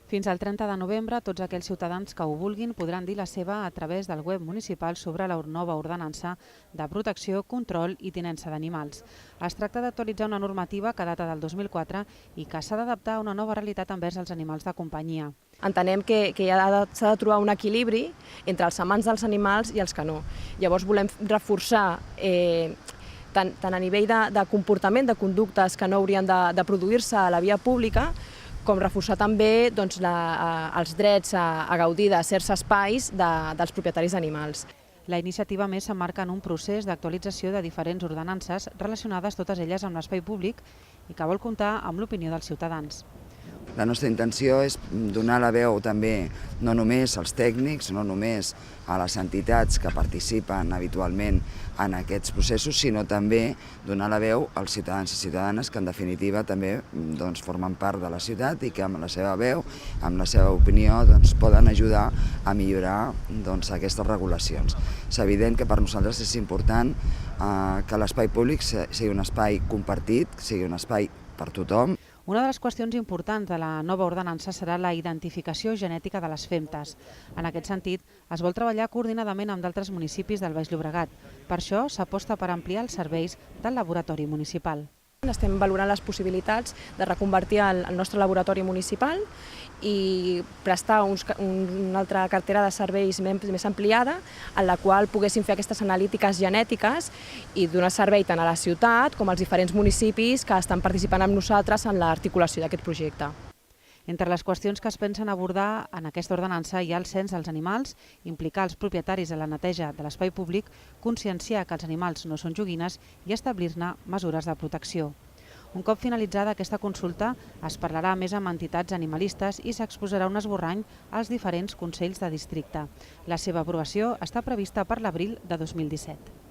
Fins al 30 de novembre, tots aquells ciutadans que ho vulguin podran dir la seva a través del web municipal sobre la nova ordenança de protecció, control i tinença d'animals. Es tracta d'actualitzar una normativa que data del 2004 i que s'ha d'adaptar a una nova realitat envers els animals de companyia. Entenem que s'ha de trobar un equilibri entre els amants dels animals i els que no. Llavors volem reforçar tant a nivell de comportament, de conductes que no haurien de produir-se a la via pública, com reforçar també els drets a gaudir de certs espais dels propietaris d'animals. La iniciativa a més s'emmarca en un procés d'actualització de diferents ordenances relacionades totes elles amb l'espai públic i que vol comptar amb l'opinió dels ciutadans. La nostra intenció és donar la veu també no només als tècnics, no només a les entitats que participen habitualment en aquests processos, sinó també donar la veu als ciutadans i ciutadanes que en definitiva també formen part de la ciutat i que amb la seva veu, amb la seva opinió, poden ajudar a millorar aquestes regulacions. És evident que per nosaltres és important que l'espai públic sigui un espai compartit, sigui un espai per tothom. Una de les qüestions importants de la nova ordenança serà la identificació genètica de les femtes. En aquest sentit, es vol treballar coordinadament amb d'altres municipis del Baix Llobregat. Per això s'aposta per ampliar els serveis del laboratori municipal. Estem valorant les possibilitats de reconvertir el nostre laboratori municipal i prestar una altra cartera de serveis més ampliada en la qual poguéssim fer aquestes analítiques genètiques i donar servei tant a la ciutat com als diferents municipis que estan participant amb nosaltres en l'articulació d'aquest projecte. Entre les qüestions que es pensen abordar en aquesta ordenança hi ha el cens dels animals, implicar els propietaris en la neteja de l'espai públic, conscienciar que els animals no són joguines i establir-ne mesures de protecció. Un cop finalitzada aquesta consulta, es parlarà més amb entitats animalistes i s'exposarà un esborrany als diferents consells de districte. La seva aprovació està prevista per l'abril de 2017.